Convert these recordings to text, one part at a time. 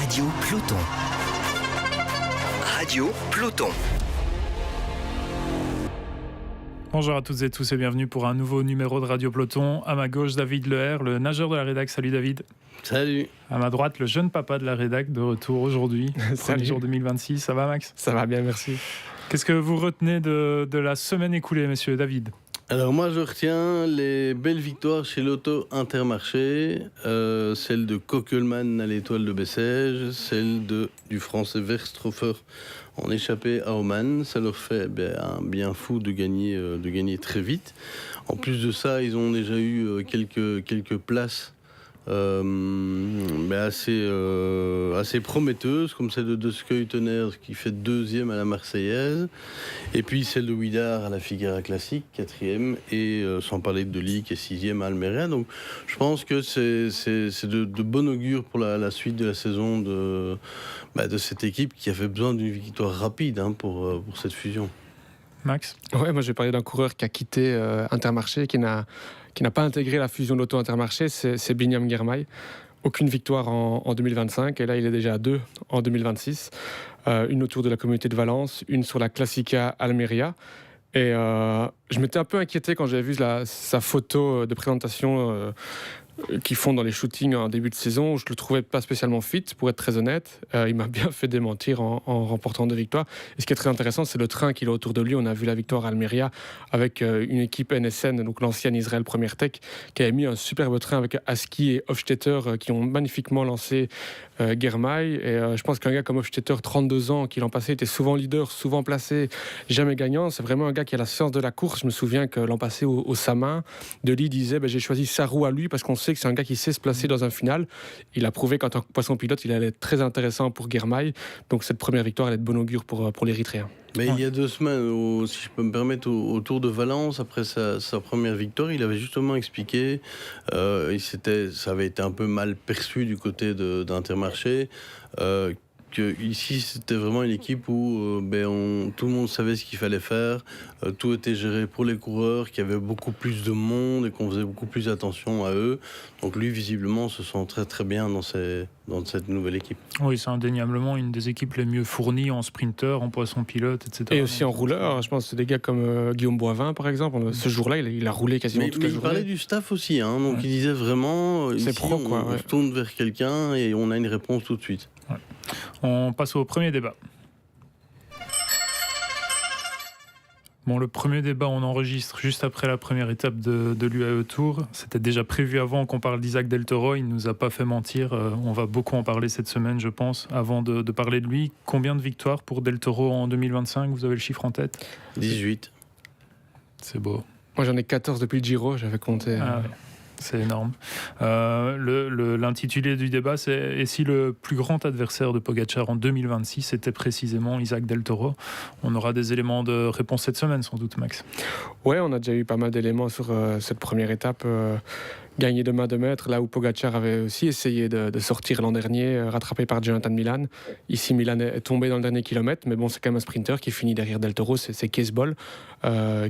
Radio Peloton. Radio Peloton. Bonjour à toutes et tous et bienvenue pour un nouveau numéro de Radio Peloton. À ma gauche, David Leher, le nageur de la rédac. Salut David. Salut. À ma droite, le jeune papa de la rédac de retour aujourd'hui. Premier jour 2026. Ça va Max ? Ça va bien, merci. Qu'est-ce que vous retenez de la semaine écoulée, messieurs ? David ? Alors moi je retiens les belles victoires chez l'Auto Intermarché, celle de Kokelman à l'Étoile de Bessèges, celle du Français Verstroffer en échappée à Oman. Ça leur fait un bien fou de gagner très vite. En plus de ça, ils ont déjà eu quelques places assez prometteuse, comme celle de Skeutener qui fait 2e à la Marseillaise, et puis celle de Ouidar à la Figara Classique, 4e, et sans parler de Lee qui est 6e à Almeria. Donc je pense que c'est de bon augure pour la suite de la saison de cette équipe qui avait besoin d'une victoire rapide pour cette fusion. Max ? Ouais, moi je vais parler d'un coureur qui a quitté Intermarché, qui n'a pas intégré la fusion d'Auto Intermarché, c'est Binyam Girmay. Aucune victoire en 2025, et là il est déjà à 2 en 2026. Une autour de la communauté de Valence, une sur la Classica Almeria. Et je m'étais un peu inquiété quand j'avais vu sa photo de présentation qu'ils font dans les shootings en début de saison. Je le trouvais pas spécialement fit, pour être très honnête. Il m'a bien fait démentir en remportant 2 victoires. Et ce qui est très intéressant, c'est le train qu'il a autour de lui. On a vu la victoire à Almeria avec une équipe NSN, donc l'ancienne Israel Première Tech, qui avait mis un superbe train avec Aski et Hofstetter qui ont magnifiquement lancé Girmay. Et je pense qu'un gars comme Hofstetter, 32 ans, qui l'an passé était souvent leader, souvent placé, jamais gagnant, c'est vraiment un gars qui a la science de la course. Je me souviens que l'an passé au Samin, Delis disait j'ai choisi sa roue à lui parce qu'on sait que c'est un gars qui sait se placer dans un final. Il a prouvé qu'en tant que poisson pilote, il allait être très intéressant pour Girmay. Donc cette première victoire, elle est de bon augure pour l'Érythréen. Mais il y a 2 semaines, si je peux me permettre, au Tour de Valence, après sa première victoire, il avait justement expliqué, ça avait été un peu mal perçu du côté d'Intermarché, ici c'était vraiment une équipe où tout le monde savait ce qu'il fallait faire, tout était géré pour les coureurs, qu'il y avait beaucoup plus de monde et qu'on faisait beaucoup plus attention à eux. Donc lui visiblement se sent très très bien dans cette nouvelle équipe. Oui, c'est indéniablement une des équipes les mieux fournies en sprinter, en poisson pilote, etc. Et aussi en rouleur. Je pense que c'est des gars comme Guillaume Boivin par exemple. Ce jour-là, il a roulé quasiment toute la journée. Il parlait du staff aussi, donc il disait vraiment c'est ici, pro, quoi, on se tourne vers quelqu'un et on a une réponse tout de suite. Ouais. On passe au premier débat. Bon, le premier débat, on enregistre juste après la première étape de l'UAE Tour. C'était déjà prévu avant qu'on parle d'Isaac Del Toro. Il ne nous a pas fait mentir. On va beaucoup en parler cette semaine, je pense. Avant de parler de lui, combien de victoires pour Del Toro en 2025 ? Vous avez le chiffre en tête ? 18. C'est beau. Moi, j'en ai 14 depuis le Giro. J'avais compté. Ah, ouais. C'est énorme. L'intitulé du débat, c'est « Et si le plus grand adversaire de Pogacar en 2026 était précisément Isaac Del Toro ?» On aura des éléments de réponse cette semaine, sans doute, Max. Ouais, on a déjà eu pas mal d'éléments sur cette première étape. Gagné de main de maître, là où Pogacar avait aussi essayé de sortir l'an dernier, rattrapé par Jonathan Milan. Ici, Milan est tombé dans le dernier kilomètre, mais bon, c'est quand même un sprinter qui finit derrière Del Toro, c'est Caseball,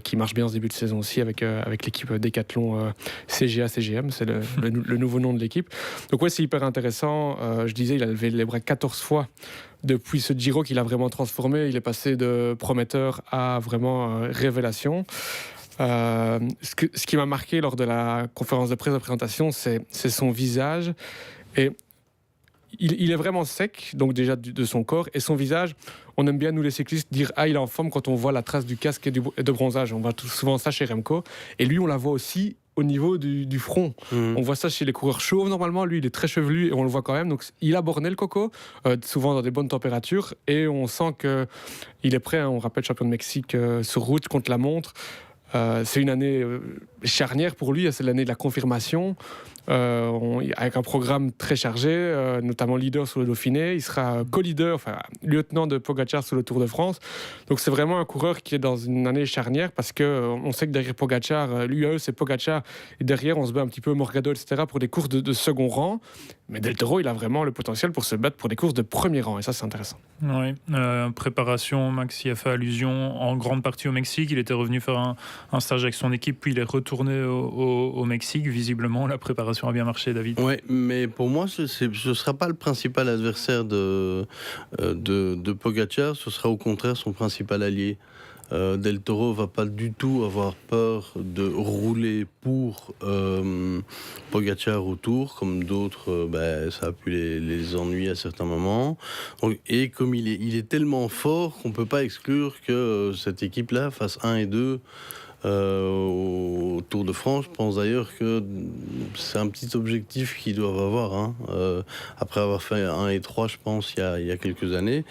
qui marche bien en ce début de saison aussi avec l'équipe Decathlon CGA-CGM, c'est le nouveau nom de l'équipe. Donc ouais, c'est hyper intéressant. Je disais, il a levé les bras 14 fois depuis ce Giro qu'il a vraiment transformé. Il est passé de prometteur à vraiment révélation. Ce qui m'a marqué lors de la conférence de presse de présentation, c'est son visage. Et il est vraiment sec, donc déjà de son corps. Et son visage, on aime bien, nous les cyclistes, dire « Ah, il est en forme » quand on voit la trace du casque et de bronzage. On voit souvent ça chez Remco. Et lui, on la voit aussi au niveau du front. On voit ça chez les coureurs chauves normalement. Lui, il est très chevelu et on le voit quand même. Donc, il a borné le coco, souvent dans des bonnes températures. Et on sent qu'il est prêt. On rappelle champion de Mexique sur route contre la montre. C'est une année charnière pour lui, c'est l'année de la confirmation, avec un programme très chargé, notamment leader sur le Dauphiné. Il sera co-leader, lieutenant de Pogacar sur le Tour de France. Donc c'est vraiment un coureur qui est dans une année charnière parce qu'on sait que derrière Pogacar, l'UAE c'est Pogacar, et derrière on se bat un petit peu Morgado, etc. pour des courses de second rang. Mais Del Toro, il a vraiment le potentiel pour se battre pour des courses de premier rang, et ça c'est intéressant. Oui, préparation, Max y a fait allusion en grande partie au Mexique. Il était revenu faire un stage avec son équipe, puis il est retourné au Mexique. Visiblement, la préparation préparation a bien marché, David. Ouais, mais pour moi, ce ne sera pas le principal adversaire de Pogacar, ce sera au contraire son principal allié. Del Toro va pas du tout avoir peur de rouler pour Pogacar autour, comme d'autres, ça a pu les ennuyer à certains moments. Donc, et comme il est tellement fort qu'on peut pas exclure que cette équipe-là fasse 1 et 2 au Tour de France. Je pense d'ailleurs que c'est un petit objectif qu'ils doivent avoir, hein, après avoir fait 1 et 3, je pense, il y a quelques années.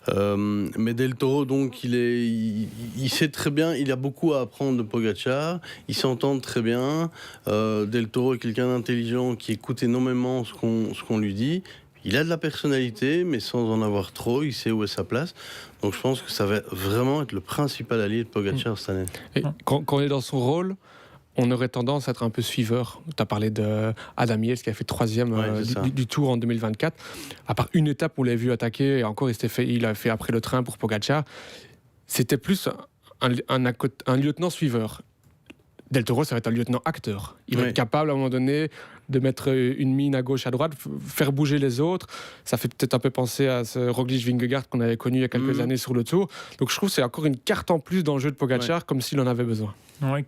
Mais Del Toro, donc, il sait très bien, il a beaucoup à apprendre de Pogacar, ils s'entendent très bien. Del Toro est quelqu'un d'intelligent qui écoute énormément ce qu'on lui dit. Il a de la personnalité, mais sans en avoir trop, il sait où est sa place. Donc je pense que ça va vraiment être le principal allié de Pogacar cette année. Et quand on est dans son rôle, on aurait tendance à être un peu suiveur. Tu as parlé d'Adam Yates qui a fait 3e du Tour en 2024. À part une étape où on l'a vu attaquer, et encore il a fait après le train pour Pogacar. C'était plus un lieutenant suiveur. Del Toro, ça va être un lieutenant acteur. Il va être capable, à un moment donné, de mettre une mine à gauche, à droite, faire bouger les autres. Ça fait peut-être un peu penser à ce Roglic-Vingegaard qu'on avait connu il y a quelques années sur le Tour. Donc je trouve que c'est encore une carte en plus dans le jeu de Pogacar, comme s'il en avait besoin. Ouais,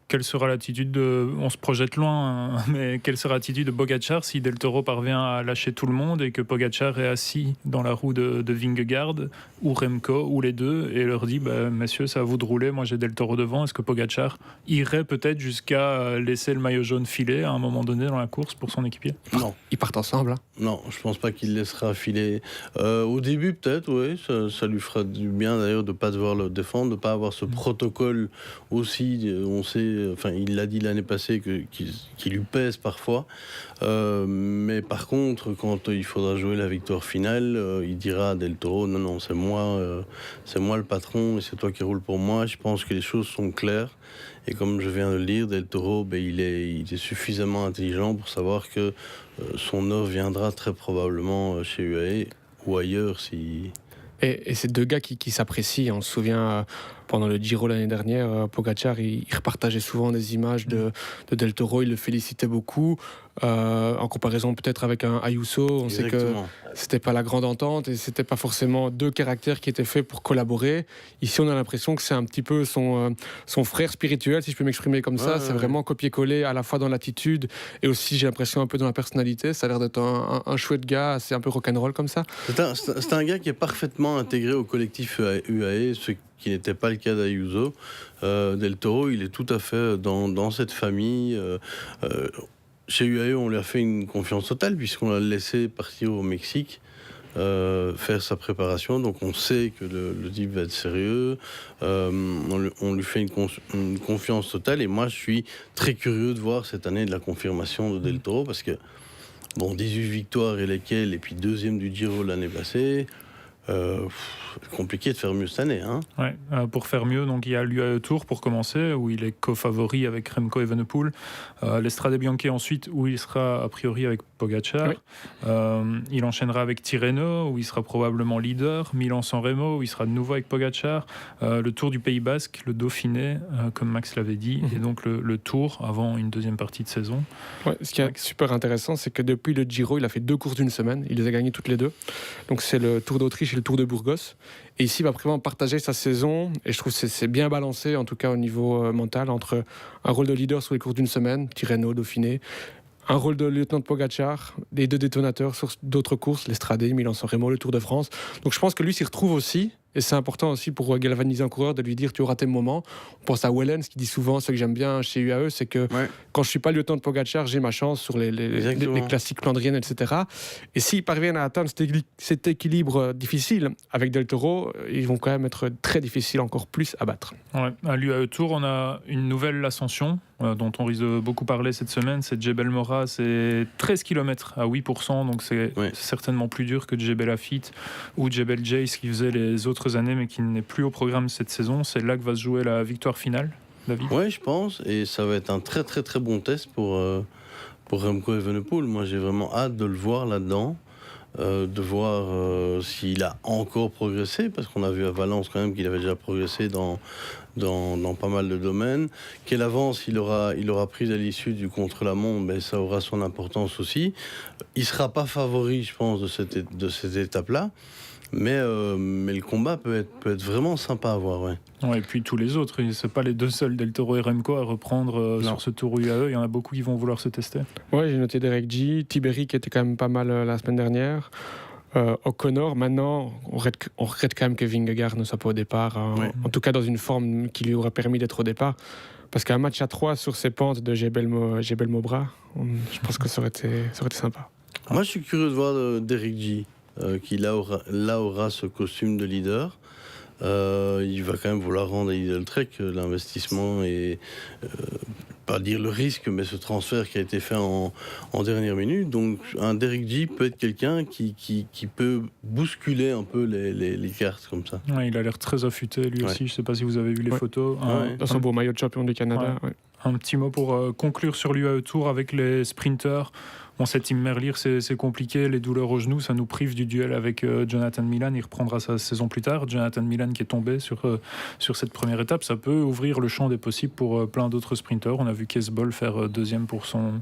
quelle sera l'attitude de... On se projette loin, hein, mais quelle sera l'attitude de Pogacar si Del Toro parvient à lâcher tout le monde et que Pogacar est assis dans la roue de Vingegaard ou Remco ou les deux et leur dit messieurs, c'est à vous de rouler, moi j'ai Del Toro devant. Est-ce que Pogacar irait peut-être jusqu'à laisser le maillot jaune filer à un moment donné dans la course pour son équipier? Non. Ils partent ensemble, hein. Non, je pense pas qu'il laissera filer. Au début, peut-être, oui, ça lui fera du bien d'ailleurs de ne pas devoir le défendre, de ne pas avoir ce protocole aussi. On sait, enfin, il l'a dit l'année passée, qui lui pèse parfois. Mais par contre, quand il faudra jouer la victoire finale, il dira à Del Toro, non, c'est moi le patron et c'est toi qui roule pour moi. Je pense que les choses sont claires. Et comme je viens de le dire, Del Toro, il est suffisamment intelligent pour savoir que son offre viendra très probablement chez UAE ou ailleurs si... Et ces deux gars qui s'apprécient, on se souvient pendant le Giro l'année dernière, Pogacar il repartageait souvent des images de Del Toro, il le félicitait beaucoup, en comparaison peut-être avec un Ayuso. On sait que c'était pas la grande entente et c'était pas forcément deux caractères qui étaient faits pour collaborer. Ici on a l'impression que c'est un petit peu son frère spirituel, si je peux m'exprimer comme ça. C'est vraiment copier-coller à la fois dans l'attitude et aussi j'ai l'impression un peu dans la personnalité. Ça a l'air d'être un chouette gars, c'est un peu rock'n'roll comme ça. C'est un gars qui est parfaitement intégré au collectif UAE, ce qui n'était pas le cas d'Ayuso. Del Toro, il est tout à fait dans cette famille. Chez UAE, on lui a fait une confiance totale puisqu'on l'a laissé partir au Mexique faire sa préparation. Donc on sait que le type va être sérieux. On lui fait une confiance totale. Et moi, je suis très curieux de voir cette année de la confirmation de Del Toro parce que 18 victoires et lesquelles, et puis 2e du Giro l'année passée. Compliqué de faire mieux cette année, hein. Ouais, pour faire mieux, donc il y a l'UAE Tour pour commencer, où il est co-favori avec Remco Evenepoel. L'Estrade Bianche ensuite, où il sera a priori avec Pogacar. Oui. Il enchaînera avec Tirreno, où il sera probablement leader. Milan-San Remo, où il sera de nouveau avec Pogacar. Le Tour du Pays Basque, le Dauphiné, comme Max l'avait dit, et donc le Tour avant une deuxième partie de saison. Ouais, ce qui est super intéressant, c'est que depuis le Giro, il a fait 2 courses d'une semaine. Il les a gagnées toutes les 2. Donc c'est le Tour d'Autriche et le Tour de Burgos. Et ici, il va vraiment partager sa saison. Et je trouve que c'est bien balancé, en tout cas au niveau mental, entre un rôle de leader sur les courses d'une semaine, Tirreno, Dauphiné, un rôle de lieutenant de Pogacar, les 2 détonateurs sur d'autres courses, l'Estrade, Milan-San Remo, le Tour de France. Donc je pense que lui s'y retrouve aussi. Et c'est important aussi pour galvaniser un coureur de lui dire tu auras tes moments. On pense à Wellens qui dit souvent, ce que j'aime bien chez UAE, c'est que quand je ne suis pas lieutenant de Pogacar, j'ai ma chance sur les classiques flandriennes, etc. Et s'ils parviennent à atteindre cet équilibre difficile avec Del Toro, ils vont quand même être très difficiles, encore plus à battre. Ouais. À l'UAE Tour, on a une nouvelle ascension dont on risque de beaucoup parler cette semaine. C'est Jebel Mora, c'est 13 km à 8%, donc c'est certainement plus dur que Jebel Lafitte ou Jebel Jais qui faisait les autres années mais qui n'est plus au programme cette saison. C'est là que va se jouer la victoire finale, David. Oui, je pense, et ça va être un très très très bon test pour Remco Evenepoel. Moi j'ai vraiment hâte de le voir là-dedans. de voir s'il a encore progressé, parce qu'on a vu à Valence quand même qu'il avait déjà progressé dans pas mal de domaines. Quelle avance il aura prise à l'issue du contre-la-montre, ben, ça aura son importance aussi. Il ne sera pas favori, je pense, de cette étape-là. Mais le combat peut être vraiment sympa à voir. Ouais. Ouais, et puis tous les autres, c'est pas les deux seuls, Del Toro et Remco, à reprendre sur ce tour UAE. Il y en a beaucoup qui vont vouloir se tester. Ouais, j'ai noté Derek G, Tiberi qui était quand même pas mal la semaine dernière. O'Connor, maintenant, on regrette quand même que Vingegaard ne soit pas au départ. Ouais. En tout cas, dans une forme qui lui aurait permis d'être au départ. Parce qu'un match à 3 sur ces pentes de Jebel Mobra, je pense que ça aurait été sympa. Moi, je suis curieux de voir Derek G, qui là aura ce costume de leader. Il va quand même vouloir rendre à Lidl Trek l'investissement et pas dire le risque, mais ce transfert qui a été fait en dernière minute. Donc un Derek G peut être quelqu'un qui peut bousculer un peu les cartes comme ça. Ouais, il a l'air très affûté lui aussi. Je ne sais pas si vous avez vu les photos. Dans son beau maillot de champion du Canada. Ouais. Un petit mot pour conclure sur l'UAE Tour avec les sprinters. Bon, cette Tim Merlier, c'est compliqué. Les douleurs au genou, ça nous prive du duel avec Jonathan Milan. Il reprendra sa saison plus tard. Jonathan Milan qui est tombé sur cette première étape, ça peut ouvrir le champ des possibles pour plein d'autres sprinters. On a vu Kesbol faire deuxième pour son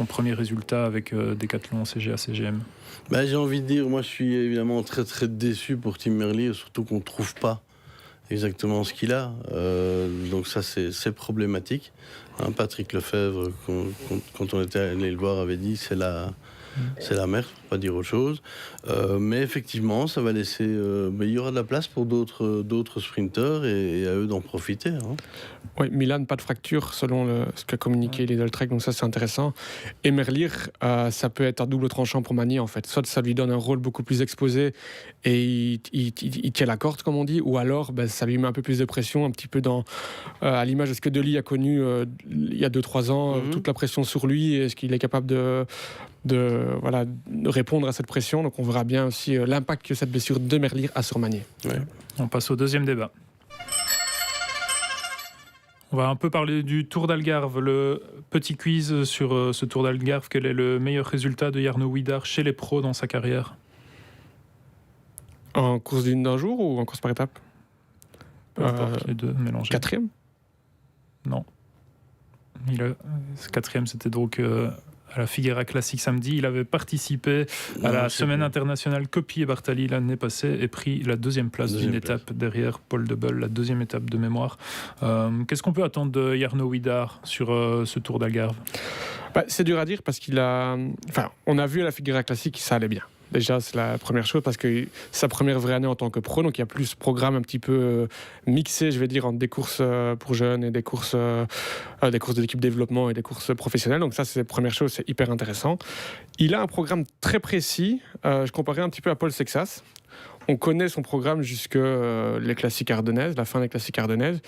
premier résultat avec Decathlon CGA-CGM. Bah, j'ai envie de dire, moi je suis évidemment très très déçu pour Tim Merlier, surtout qu'on ne trouve pas exactement ce qu'il a. Donc ça c'est problématique. Patrick Lefebvre, quand on était allé le voir, avait dit c'est la merde, pour pas dire autre chose. Mais effectivement, ça va laisser. Il y aura de la place pour d'autres sprinteurs et à eux d'en profiter. Hein. Oui, Milan, pas de fracture selon ce qu'a communiqué Lidl Trek, donc ça c'est intéressant. Et Merlier, ça peut être un double tranchant pour Magny en fait. Soit ça lui donne un rôle beaucoup plus exposé et il tient la corde comme on dit, ou alors ça lui met un peu plus de pression, un petit peu à l'image de ce que Dely a connu il y a 2-3 ans, toute la pression sur lui, est-ce qu'il est capable de répondre à cette pression. Donc on verra bien aussi l'impact que cette blessure de Merlier a sur Magny. Ouais. On passe au deuxième débat. On va un peu parler du Tour d'Algarve, le petit quiz sur ce Tour d'Algarve. Quel est le meilleur résultat de Jarno Huidar chez les pros dans sa carrière ? En course d'un jour ou en course par étape ? Peu importe, les deux mélangés. 4e ? Non. Quatrième, c'était donc à la Figuera Classic samedi. Il avait participé à la semaine internationale Coppi et Bartali l'année passée et pris la deuxième place d'une étape derrière Paul Debel, la deuxième étape de mémoire. Qu'est-ce qu'on peut attendre de Jarno Huidar sur ce Tour d'Algarve ? C'est dur à dire parce on a vu à la Figuera Classic que ça allait bien. Déjà, c'est la première chose parce que sa première vraie année en tant que pro, donc il y a plus ce programme un petit peu mixé, je vais dire, entre des courses pour jeunes et des courses de l'équipe développement et des courses professionnelles. Donc ça, c'est la première chose, c'est hyper intéressant. Il a un programme très précis. Je comparais un petit peu à Paul Sexas. On connaît son programme jusque les classiques ardennaises, la fin des classiques ardennaises.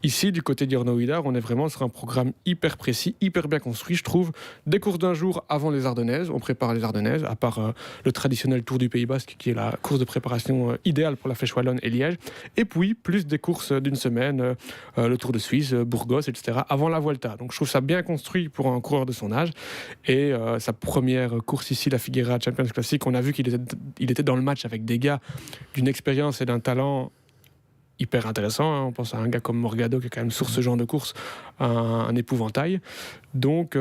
Ici, du côté d'Jarno Huidar, on est vraiment sur un programme hyper précis, hyper bien construit, je trouve. Des courses d'un jour avant les Ardennaises, on prépare les Ardennaises, à part le traditionnel Tour du Pays Basque, qui est la course de préparation idéale pour la Flèche Wallonne et Liège. Et puis, plus des courses d'une semaine, le Tour de Suisse, Burgos, etc., avant la Vuelta. Donc, je trouve ça bien construit pour un coureur de son âge. Et sa première course ici, la Figuera Champions Classic, on a vu qu'il était dans le match avec des gars d'une expérience et d'un talent hyper intéressant. On pense à un gars comme Morgado qui est quand même sur ce genre de course un épouvantail. Donc,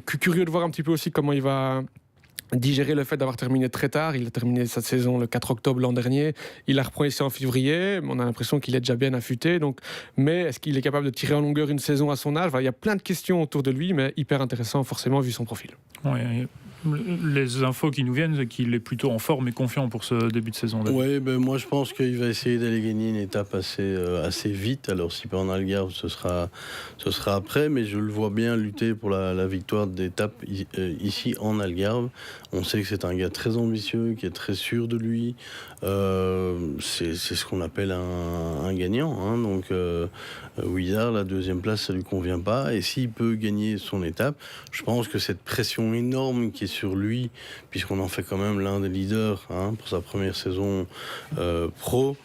curieux de voir un petit peu aussi comment il va digérer le fait d'avoir terminé très tard. Il a terminé sa saison le 4 octobre l'an dernier. Il a repris ici en février. On a l'impression qu'il est déjà bien affûté. Mais est-ce qu'il est capable de tirer en longueur une saison à son âge ? Il y a plein de questions autour de lui, mais hyper intéressant forcément vu son profil. Oui. Les infos qui nous viennent, c'est qu'il est plutôt en forme et confiant pour ce début de saison. Oui, moi je pense qu'il va essayer d'aller gagner une étape assez vite. Alors si pas en Algarve, ce sera après, mais je le vois bien lutter pour la victoire d'étape ici en Algarve. On sait que c'est un gars très ambitieux, qui est très sûr de lui. C'est ce qu'on appelle un gagnant. Hein. Donc Huidar, la deuxième place, ça lui convient pas. Et s'il peut gagner son étape, je pense que cette pression énorme qui est sur lui, puisqu'on en fait quand même l'un des leaders pour sa première saison pro,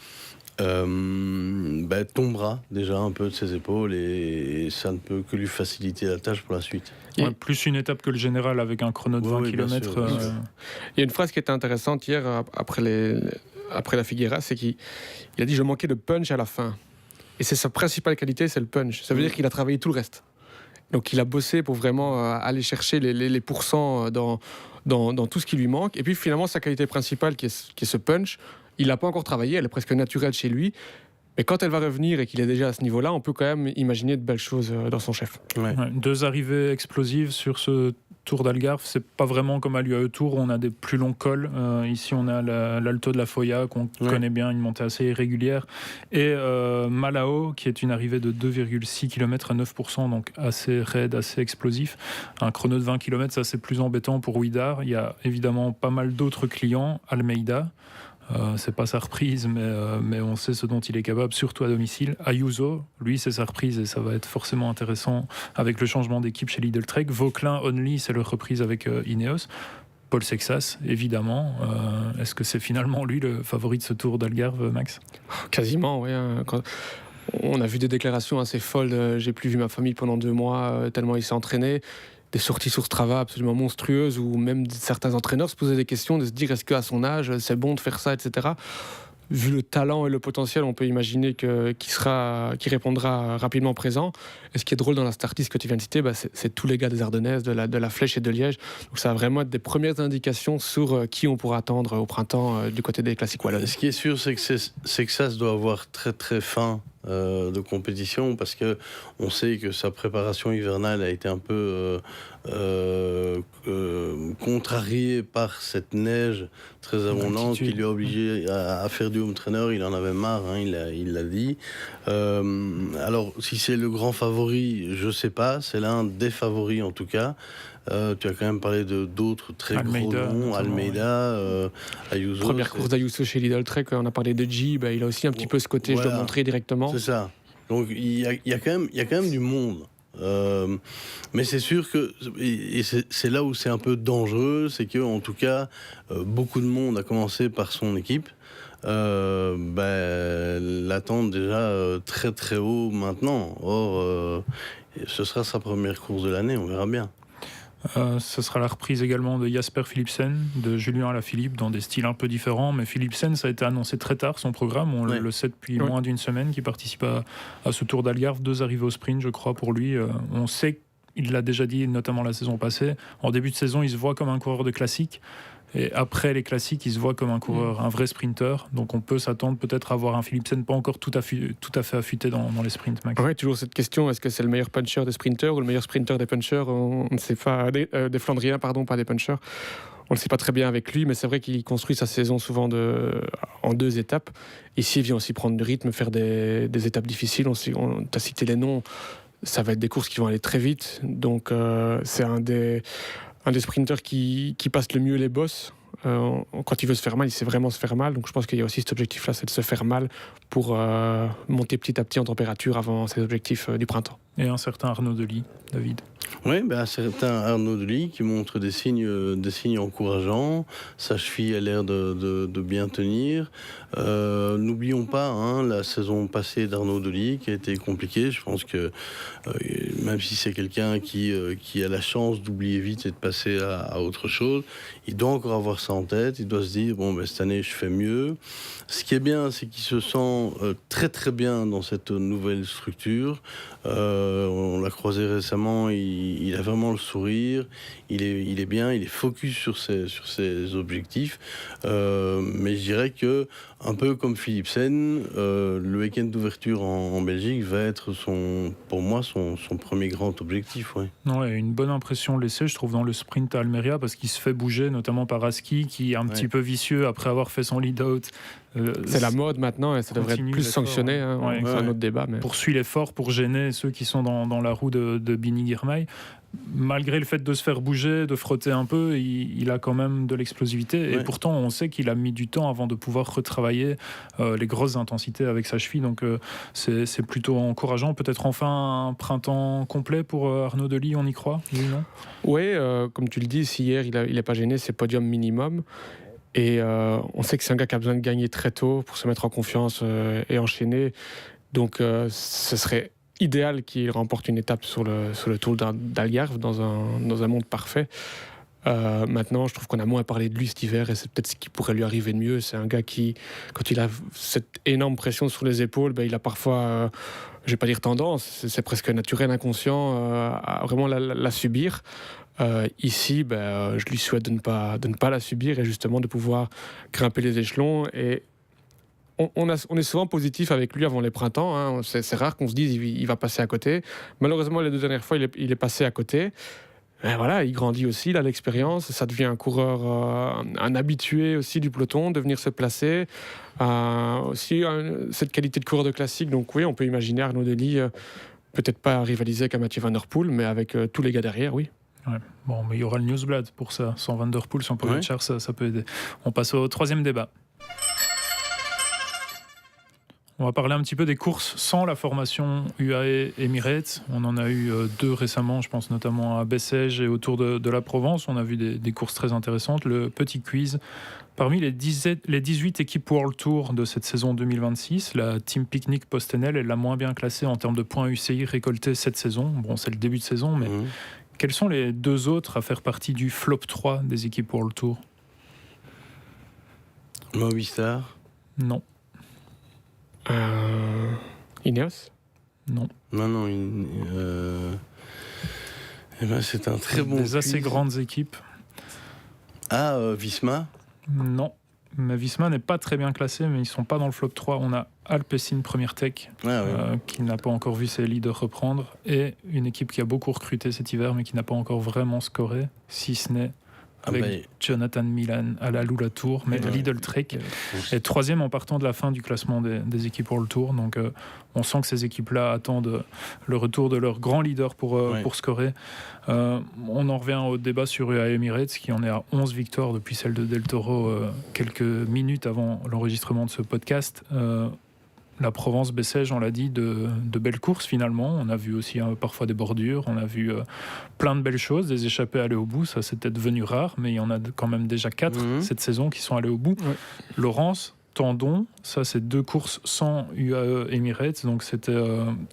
tombera déjà un peu de ses épaules et ça ne peut que lui faciliter la tâche pour la suite. Ouais, plus une étape que le général avec un chrono de 20 km. Il y a une phrase qui était intéressante hier après la Figueira, c'est qu'il a dit « je manquais de punch à la fin ». Et c'est sa principale qualité, c'est le punch. Ça veut dire qu'il a travaillé tout le reste. Donc il a bossé pour vraiment aller chercher les pourcents dans tout ce qui lui manque. Et puis finalement, sa qualité principale, qui est ce punch, il l'a pas encore travaillé, elle est presque naturelle chez lui. Mais quand elle va revenir et qu'il est déjà à ce niveau-là, on peut quand même imaginer de belles choses dans son chef. Ouais. Ouais, 2 arrivées explosives sur ce Tour d'Algarve. C'est pas vraiment comme à l'UAE Tour où on a des plus longs cols. Ici, on a l'Alto de la Foya qu'on connaît bien, une montée assez irrégulière. Et Malao, qui est une arrivée de 2,6 km à 9%, donc assez raide, assez explosif. Un chrono de 20 km, ça c'est plus embêtant pour Ouidar. Il y a évidemment pas mal d'autres clients. Almeida. C'est pas sa reprise, mais on sait ce dont il est capable, surtout à domicile. Ayuso, lui, c'est sa reprise et ça va être forcément intéressant avec le changement d'équipe chez Lidl Trek. Vauquelin, Only, c'est leur reprise avec Ineos. Paul Sexas, évidemment. Est-ce que c'est finalement lui le favori de ce Tour d'Algarve, Max ? Quasiment, oui. On a vu des déclarations assez folles. J'ai plus vu ma famille pendant 2 mois, tellement il s'est entraîné. Des sorties sur Strava absolument monstrueuses où même certains entraîneurs se posaient des questions de se dire est-ce qu'à son âge c'est bon de faire ça, etc. Vu le talent et le potentiel, on peut imaginer qu'il répondra rapidement présent. Et ce qui est drôle dans la startlist que tu viens de citer, c'est tous les gars des Ardennaises, de la Flèche et de Liège. Donc ça va vraiment être des premières indications sur qui on pourra attendre au printemps du côté des classiques wallonnes. Ce qui est sûr, c'est que ça doit avoir très très faim de compétition parce que on sait que sa préparation hivernale a été un peu contrariée par cette neige très abondante qui lui a obligé à faire du home trainer. Il en avait marre, il l'a dit. Alors si c'est le grand favori, je sais pas, c'est l'un des favoris en tout cas. Tu as quand même parlé d'autres très Almeida, gros noms, Almeida, Ayuso. Première course d'Ayuso chez Lidl Trek, on a parlé de G, il a aussi un petit peu ce côté, je dois montrer directement. C'est ça. Donc il y a quand même du monde. Mais c'est sûr que et c'est là où c'est un peu dangereux, c'est que en tout cas beaucoup de monde a commencé par son équipe. L'attendent déjà très très haut maintenant. Or, ce sera sa première course de l'année, on verra bien. Ce sera la reprise également de Jasper Philipsen, de Julien Alaphilippe, dans des styles un peu différents. Mais Philipsen, ça a été annoncé très tard, son programme. On le sait depuis moins d'une semaine qu'il participe à ce Tour d'Algarve. 2 arrivées au sprint, je crois, pour lui. On sait qu'il l'a déjà dit, notamment la saison passée. En début de saison, il se voit comme un coureur de classique. Et après les classiques, il se voit comme un coureur, un vrai sprinter. Donc on peut s'attendre peut-être à voir un Philipsen pas encore tout à fait affûté dans les sprints, Max. Oui, toujours cette question, est-ce que c'est le meilleur puncher des sprinters ou le meilleur sprinter des punchers ? On ne sait pas, des Flandriens, pardon, pas des punchers. On ne le sait pas très bien avec lui, mais c'est vrai qu'il construit sa saison souvent en 2 étapes. Ici, il vient aussi prendre du rythme, faire des étapes difficiles. On t'a cité les noms, ça va être des courses qui vont aller très vite. Donc c'est un des sprinters qui passe le mieux les bosses. Quand il veut se faire mal, il sait vraiment se faire mal. Donc je pense qu'il y a aussi cet objectif-là, c'est de se faire mal pour monter petit à petit en température avant ses objectifs du printemps. Et un certain Arnaud Delis, David. Oui, un certain Arnaud Delis qui montre des signes encourageants. Sa cheville a l'air de bien tenir. N'oublions pas la saison passée d'Arnaud Delis qui a été compliquée. Je pense que même si c'est quelqu'un qui a la chance d'oublier vite et de passer à autre chose, il doit encore avoir ça en tête. Il doit se dire, cette année, je fais mieux. Ce qui est bien, c'est qu'il se sent très très bien dans cette nouvelle structure. On l'a croisé récemment, il a vraiment le sourire, il est bien, il est focus sur ses objectifs. Mais je dirais que, un peu comme Philipsen, le week-end d'ouverture en Belgique va être pour moi son premier grand objectif. Ouais. Ouais, une bonne impression laissée, je trouve, dans le sprint à Almeria, parce qu'il se fait bouger, notamment par Aski, qui est un petit peu vicieux après avoir fait son lead-out. C'est la mode maintenant et ça devrait être plus sanctionné. C'est un autre débat. Mais... Poursuit l'effort pour gêner ceux qui sont dans la roue de Bini Girmay. Malgré le fait de se faire bouger, de frotter un peu, il a quand même de l'explosivité. Et pourtant, on sait qu'il a mis du temps avant de pouvoir retravailler les grosses intensités avec sa cheville. Donc c'est plutôt encourageant. Peut-être enfin un printemps complet pour Arnaud Delis, on y croit ? Oui, comme tu le dis, si hier il n'est pas gêné, c'est podium minimum. Et on sait que c'est un gars qui a besoin de gagner très tôt pour se mettre en confiance et enchaîner. Donc ce serait idéal qu'il remporte une étape sur le Tour d'Algarve dans un monde parfait. Maintenant, je trouve qu'on a moins parlé de lui cet hiver et c'est peut-être ce qui pourrait lui arriver de mieux. C'est un gars qui, quand il a cette énorme pression sur les épaules, il a parfois, je ne vais pas dire tendance, c'est presque naturel, inconscient, à vraiment la subir. Ici, je lui souhaite de ne pas la subir et justement de pouvoir grimper les échelons. Et on est souvent positif avec lui avant les printemps. Hein. C'est rare qu'on se dise il va passer à côté. Malheureusement, les 2 dernières fois, il est passé à côté. Et voilà, il grandit aussi, il a l'expérience. Ça devient un coureur, un habitué aussi du peloton, de venir se placer. Aussi, cette qualité de coureur de classique. Donc oui, on peut imaginer Arnaud Delis, peut-être pas rivaliser avec Mathieu Van Der Poel, mais avec tous les gars derrière, oui. Ouais. Bon, mais il y aura le Newsblad pour ça. Sans Van Der Poel, sans Pogačar, ça peut aider. On passe au 3e débat. On va parler un petit peu des courses sans la formation UAE Emirates. On en a eu 2 récemment, je pense notamment à Bessèges et autour de la Provence. On a vu des courses très intéressantes. Le petit quiz. Parmi les 18 équipes World Tour de cette saison 2026, la Team Picnic Postenel est la moins bien classée en termes de points UCI récoltés cette saison. Bon, c'est le début de saison, mais quels sont les 2 autres à faire partie du flop 3 des équipes World Tour? Movistar? Non. Ineos? Non. Non. C'est un très bon Des assez grandes équipes. Visma? Non. Mais Visma n'est pas très bien classé, mais ils ne sont pas dans le flop 3. On a Alpecin Première Tech, qui n'a pas encore vu ses leaders reprendre, et une équipe qui a beaucoup recruté cet hiver, mais qui n'a pas encore vraiment scoré, si ce n'est avec Jonathan Milan à la Lula Tour, mais Lidl Trek est 3e en partant de la fin du classement des équipes World Tour. Donc on sent que ces équipes-là attendent le retour de leur grand leader pour scorer. On en revient au débat sur UAE Emirates, qui en est à 11 victoires depuis celle de Del Toro quelques minutes avant l'enregistrement de ce podcast. La Provence Bessèges, on l'a dit, de belles courses finalement. On a vu aussi parfois des bordures, on a vu plein de belles choses, des échappées aller au bout. Ça, c'était devenu rare, mais il y en a quand même déjà 4 cette saison qui sont allés au bout. Ouais. Laurence, Tendon, ça c'est 2 courses sans UAE Emirates, donc c'était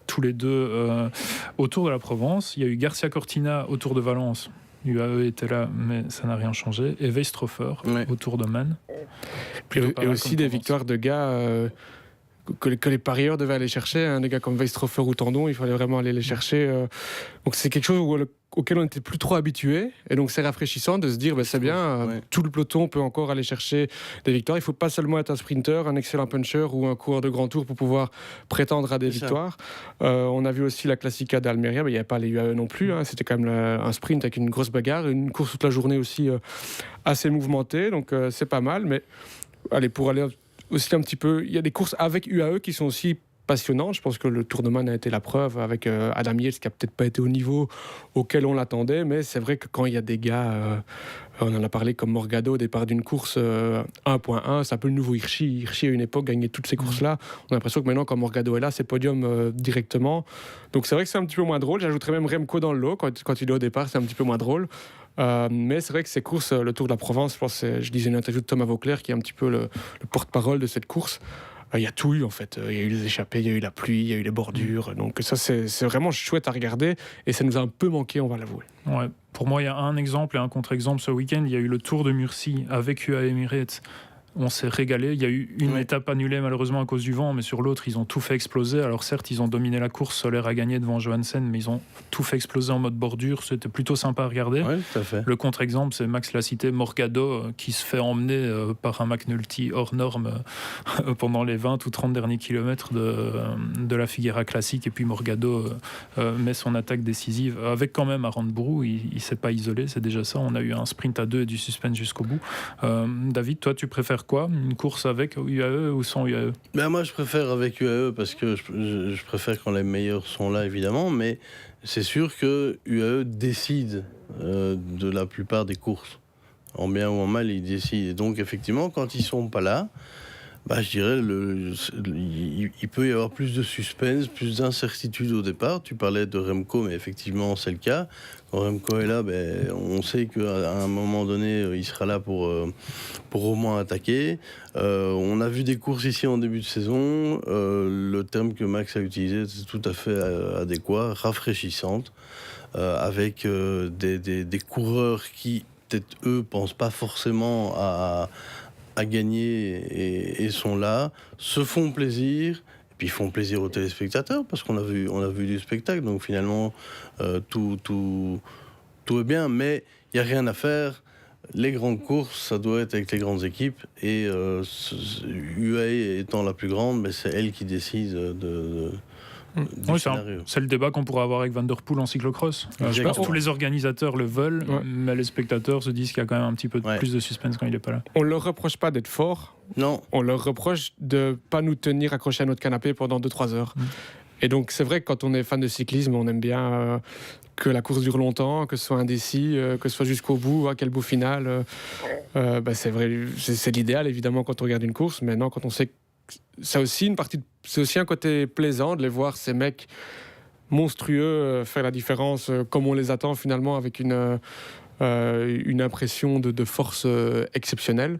tous les 2 autour de la Provence. Il y a eu Garcia Cortina autour de Valence. UAE était là, mais ça n'a rien changé. Et Weistrofer autour de Man. Et aussi des victoires de gars... Que les parieurs devaient aller chercher, hein, des gars comme Weistrofer ou Tendon, il fallait vraiment aller les chercher. Donc c'est quelque chose auquel on n'était plus trop habitué, et donc c'est rafraîchissant de se dire c'est bien, tout le peloton peut encore aller chercher des victoires. Il ne faut pas seulement être un sprinter, un excellent puncher ou un coureur de grand tour pour pouvoir prétendre à des victoires. On a vu aussi la Classica d'Almeria, mais il n'y avait pas les UAE non plus, hein, c'était quand même un sprint avec une grosse bagarre, une course toute la journée aussi assez mouvementée, donc c'est pas mal. Mais allez, pour aller aussi un petit peu, il y a des courses avec UAE qui sont aussi passionnantes. Je pense que le Tour de Man a été la preuve avec Adam Yates, qui a peut-être pas été au niveau auquel on l'attendait, mais c'est vrai que quand il y a des gars, on en a parlé comme Morgado au départ d'une course 1.1, c'est un peu le nouveau Hirschi. Hirschi à une époque gagnait toutes ces courses-là. On a l'impression que maintenant quand Morgado est là, c'est podium directement. Donc c'est vrai que c'est un petit peu moins drôle. J'ajouterais même Remco dans le lot quand il est au départ, c'est un petit peu moins drôle. Mais c'est vrai que ces courses, le Tour de la Provence, je disais une interview de Thomas Vauclair qui est un petit peu le porte-parole de cette course. Il y a tout eu en fait, il y a eu les échappées, il y a eu la pluie, il y a eu les bordures, donc ça c'est vraiment chouette à regarder et ça nous a un peu manqué, on va l'avouer. Ouais. Pour moi il y a un exemple et un contre-exemple ce week-end, il y a eu le Tour de Murcie avec UAE Emirates. On s'est régalé, il y a eu une étape annulée malheureusement à cause du vent, mais sur l'autre ils ont tout fait exploser. Alors certes ils ont dominé la course, Soler a gagné devant Johansen, mais ils ont tout fait exploser en mode bordure, c'était plutôt sympa à regarder. Tout à fait. Le contre-exemple, c'est Max l'a cité, Morgado qui se fait emmener par un McNulty hors norme pendant les 20 ou 30 derniers kilomètres de la Figueira classique, et puis Morgado met son attaque décisive avec quand même Aramburu, il s'est pas isolé, c'est déjà ça. On a eu un sprint à 2 et du suspense jusqu'au bout. David, toi tu préfères quoi, une course avec UAE ou sans UAE? Moi je préfère avec UAE parce que je préfère quand les meilleurs sont là évidemment, mais c'est sûr que UAE décide de la plupart des courses. En bien ou en mal, ils décident. Et donc effectivement quand ils sont pas là, Je dirais il peut y avoir plus de suspense, plus d'incertitude au départ. Tu parlais de Remco, mais effectivement, c'est le cas. Quand Remco est là, on sait qu'à un moment donné, il sera là pour au moins attaquer. On a vu des courses ici en début de saison. Le terme que Max a utilisé, c'est tout à fait adéquat, rafraîchissante, avec des coureurs qui, peut-être eux, pensent pas forcément à gagner et sont là, se font plaisir, et puis font plaisir aux téléspectateurs, parce qu'on a vu du spectacle, donc finalement, tout est bien, mais il n'y a rien à faire. Les grandes courses, ça doit être avec les grandes équipes, et UAE étant la plus grande, c'est elle qui décide du scénario. C'est le débat qu'on pourra avoir avec Van Der Poel en cyclocross. Je pense que tous les organisateurs le veulent, mais les spectateurs se disent qu'il y a quand même un petit peu plus de suspense quand il n'est pas là. On ne leur reproche pas d'être fort. Non. On leur reproche de ne pas nous tenir accrochés à notre canapé pendant 2-3 heures. Et donc c'est vrai que quand on est fan de cyclisme, on aime bien que la course dure longtemps, que ce soit indécis, que ce soit jusqu'au bout, à quel bout final. C'est vrai, c'est l'idéal évidemment quand on regarde une course. Maintenant, quand on sait que c'est aussi un côté plaisant de les voir, ces mecs monstrueux, faire la différence comme on les attend finalement, avec une impression de force exceptionnelle.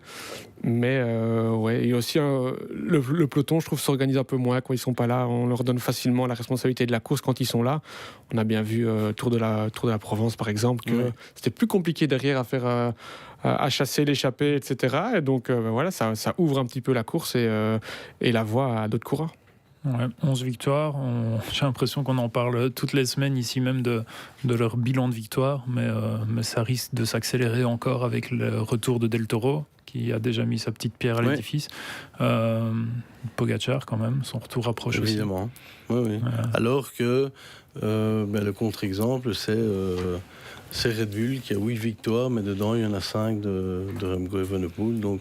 Mais et aussi le peloton, je trouve, s'organise un peu moins quand ils sont pas là. On leur donne facilement la responsabilité de la course quand ils sont là. On a bien vu Tour de la Provence par exemple, que c'était plus compliqué derrière à faire à chasser l'échappée, etc. Et donc ça ouvre un petit peu la course et la voie à d'autres coureurs. 11 victoires, j'ai l'impression qu'on en parle toutes les semaines ici même de leur bilan de victoire, mais ça risque de s'accélérer encore avec le retour de Del Toro, qui a déjà mis sa petite pierre à l'édifice. Pogačar quand même, son retour approche évidemment. Aussi. Oui. Alors que le contre-exemple, c'est Red Bull qui a 8 victoires, mais dedans il y en a 5 de Remco Evenepoel, donc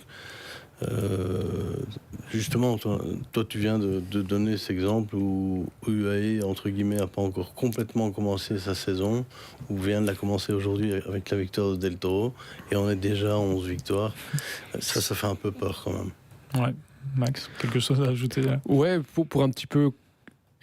justement, toi tu viens de donner cet exemple où UAE, entre guillemets, n'a pas encore complètement commencé sa saison, ou vient de la commencer aujourd'hui avec la victoire de Del Toro, et on est déjà à 11 victoires. Ça fait un peu peur quand même. Ouais, Max, quelque chose à ajouter là? Ouais, pour un petit peu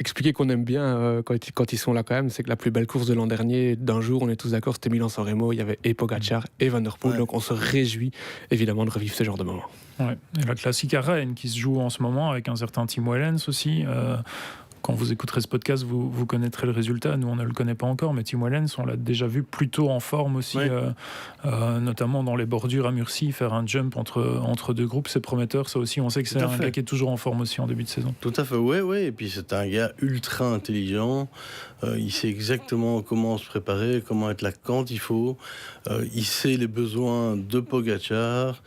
expliquer qu'on aime bien quand ils sont là quand même, c'est que la plus belle course de l'an dernier, d'un jour, on est tous d'accord, c'était Milan-San Remo, il y avait et Pogačar et Van Der Poel, donc on se réjouit évidemment de revivre ce genre de moment. Ouais. Et la classique à Rennes qui se joue en ce moment avec un certain Tim Wellens aussi. Quand vous écouterez ce podcast, vous connaîtrez le résultat. Nous, on ne le connaît pas encore, mais Tim Wellens, on l'a déjà vu plutôt en forme aussi, notamment dans les bordures à Murcie, faire un jump entre deux groupes, c'est prometteur. Ça aussi, on sait que c'est un gars qui est toujours en forme aussi en début de saison. Tout à fait, ouais. Et puis c'est un gars ultra intelligent. Il sait exactement comment se préparer, comment être là quand il faut. Il sait les besoins de Pogačar.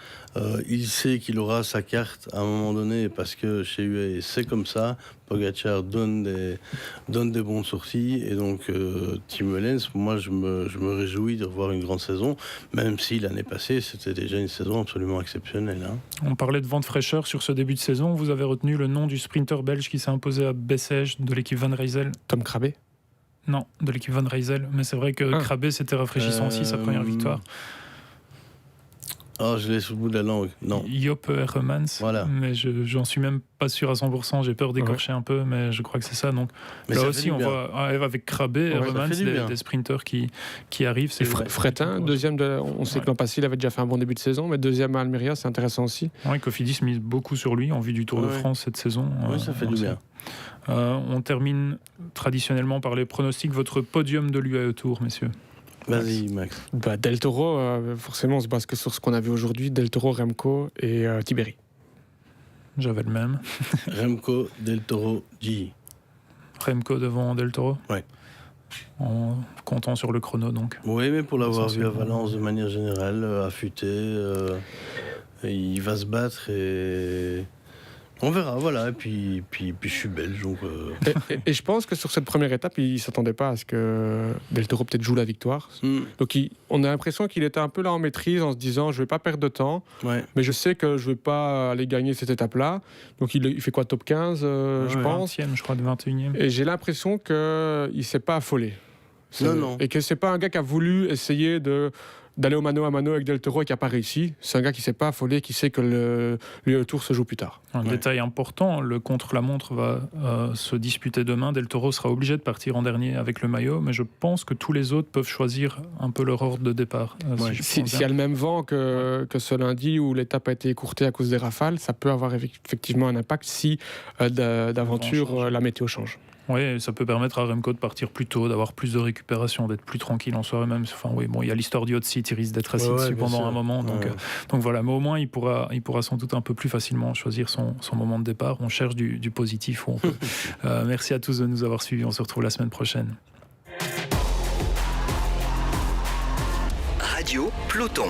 Il sait qu'il aura sa carte à un moment donné, parce que chez UAE, c'est comme ça. Pogačar donne des bons sorties, et donc Tim Wellens, moi je me réjouis de revoir une grande saison, même si l'année passée c'était déjà une saison absolument exceptionnelle. On parlait de vent de fraîcheur sur ce début de saison. Vous avez retenu le nom du sprinter belge qui s'est imposé à Bessèges de l'équipe Van Rysel? Tom Krabbe? Non, de l'équipe Van Rysel, mais c'est vrai que Krabbe c'était rafraîchissant aussi, sa première victoire. Je l'ai sous le bout de la langue. Non. Joppe Hermans, voilà. Mais j'en suis même pas sûr à 100%. J'ai peur d'écorcher un peu, mais je crois que c'est ça. Donc mais là ça aussi, on voit avec Krabbe, Hermans, des sprinters qui arrivent. Et Fretin, deuxième, on sait que l'an passé, il avait déjà fait un bon début de saison, mais deuxième à Almeria, c'est intéressant aussi. Oui, Cofidis mise beaucoup sur lui en vue du Tour de France cette saison. Oui, ça fait du bien. On termine traditionnellement par les pronostics. Votre podium de l'UAE Tour, messieurs. Vas-y, Max. Del Toro, forcément, on se base que sur ce qu'on a vu aujourd'hui. Del Toro, Remco et Tiberi. J'avais le même. Remco, Del Toro, G. Remco devant Del Toro. Ouais. En comptant sur le chrono, donc. Oui, mais pour l'avoir vu à Valence de manière générale, affûté, il va se battre et... On verra, voilà, et puis je suis belge, donc... Et je pense que sur cette première étape, il ne s'attendait pas à ce que Del Toro peut-être joue la victoire. Donc on a l'impression qu'il était un peu là en maîtrise, en se disant, je ne vais pas perdre de temps, mais je sais que je ne vais pas aller gagner cette étape-là. Donc il fait quoi, top 15, je pense 20e, je crois, de 21e. Et j'ai l'impression qu'il ne s'est pas affolé. Non. Et que ce n'est pas un gars qui a voulu essayer de d'aller au mano à mano avec Del Toro et qui n'a pas réussi. C'est un gars qui ne s'est pas affolé, qui sait que le Tour se joue plus tard. Un détail important, le contre-la-montre va se disputer demain. Del Toro sera obligé de partir en dernier avec le maillot, mais je pense que tous les autres peuvent choisir un peu leur ordre de départ. S'il y a le même vent que ce lundi où l'étape a été écourtée à cause des rafales, ça peut avoir effectivement un impact si d'aventure la météo change. Oui, ça peut permettre à Remco de partir plus tôt, d'avoir plus de récupération, d'être plus tranquille en soirée même. Enfin, oui, bon, il y a l'histoire du hot seat, il risque d'être assis dessus pendant un moment. Donc voilà, mais au moins, il pourra sans doute un peu plus facilement choisir son moment de départ. On cherche du positif où on peut. Merci à tous de nous avoir suivis. On se retrouve la semaine prochaine. Radio Peloton.